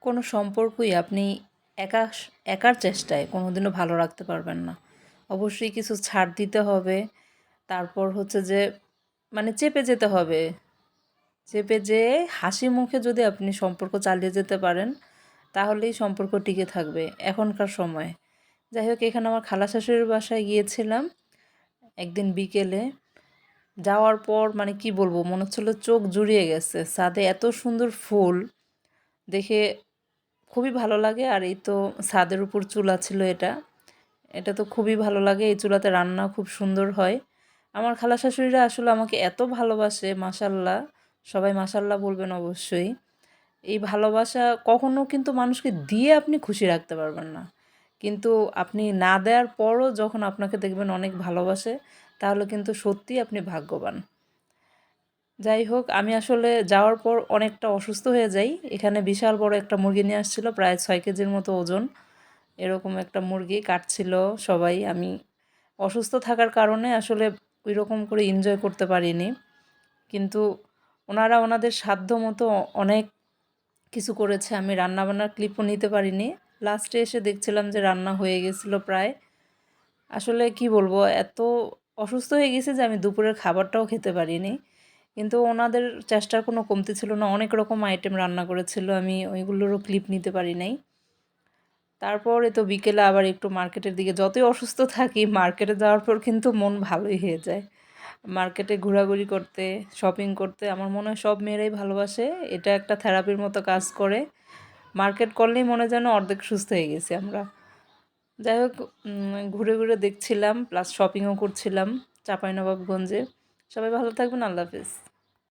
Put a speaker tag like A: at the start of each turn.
A: কোনো সম্পর্কই আপনি একা একার চেষ্টায় কোনোদিনও ভালো রাখতে পারবেন না। অবশ্যই কিছু ছাড় দিতে হবে। তারপর হচ্ছে যে মানে চেপে যেতে হবে। চেপে যেয়ে হাসি মুখে যদি আপনি সম্পর্ক চালিয়ে যেতে পারেন, তাহলেই সম্পর্ক টিকে থাকবে এখনকার সময়ে। যাই হোক, এখানে আমার খালা শাশুড়ির বাসায় গিয়েছিলাম একদিন বিকেলে। যাওয়ার পর মানে কি বলবো, মনে হচ্ছিল চোখ জুড়িয়ে গেছে। ছাদে এত সুন্দর ফুল দেখে খুবই ভালো লাগে। আর এই তো ছাদের উপর চুলা ছিল এটা। এটা তো খুবই ভালো লাগে। এই চুলাতে রান্না খুব সুন্দর হয়। আমার খালা শাশুড়িরা আসলে আমাকে এত ভালোবাসে, মাশাল্লাহ। সবাই মাশাল্লাহ বলবেন অবশ্যই। এই ভালোবাসা কখনো কিন্তু মানুষকে দিয়ে আপনি খুশি রাখতে পারবেন না। কিন্তু আপনি না দেওয়ার পরও যখন আপনাকে দেখবেন অনেক ভালোবাসে, তাহলে কিন্তু সত্যিই আপনি ভাগ্যবান। যাই হোক, আমি আসলে যাওয়ার পর অনেকটা অসুস্থ হয়ে যাই। এখানে বিশাল বড় একটা মুরগি নিয়ে আসছিল, প্রায় ৬ কেজির মতো ওজন। এরকম একটা মুরগি কাটছিল সবাই। আমি অসুস্থ থাকার কারণে আসলে ওইরকম করে এনজয় করতে পারিনি। কিন্তু ওনারা ওনাদের সাধ্য মতো অনেক কিছু করেছে। আমি রান্নাবান্নার ক্লিপও নিতে পারিনি। লাস্টে এসে দেখছিলাম যে রান্না হয়ে গেছিলো প্রায়। আসলে কি বলবো, এত অসুস্থ হয়ে গেছি যে আমি দুপুরের খাবারটাও খেতে পারিনি। কিন্তু ওনাদের চেষ্টার কোনো কমতি ছিল না। অনেক রকম আইটেম রান্না করেছিল। আমি ওইগুলোরও ক্লিপ নিতে পারি নাই। তারপরে তো বিকেলে আবার একটু মার্কেটের দিকে, যতই অসুস্থ থাকি মার্কেটে যাওয়ার পর কিন্তু মন ভালোই হয়ে যায়। মার্কেটে ঘোরাঘুরি করতে, শপিং করতে আমার মনে হয় সব মেয়েরাই ভালোবাসে। এটা একটা থেরাপির মতো কাজ করে। মার্কেট করলেই মনে যেন অর্ধেক সুস্থ হয়ে গেছি আমরা। যাই হোক, ঘুরে ঘুরে দেখছিলাম প্লাস শপিংও করছিলাম চাঁপাইনবাবগঞ্জে। সবাই ভালো থাকবেন। আল্লাহ হাফেজ।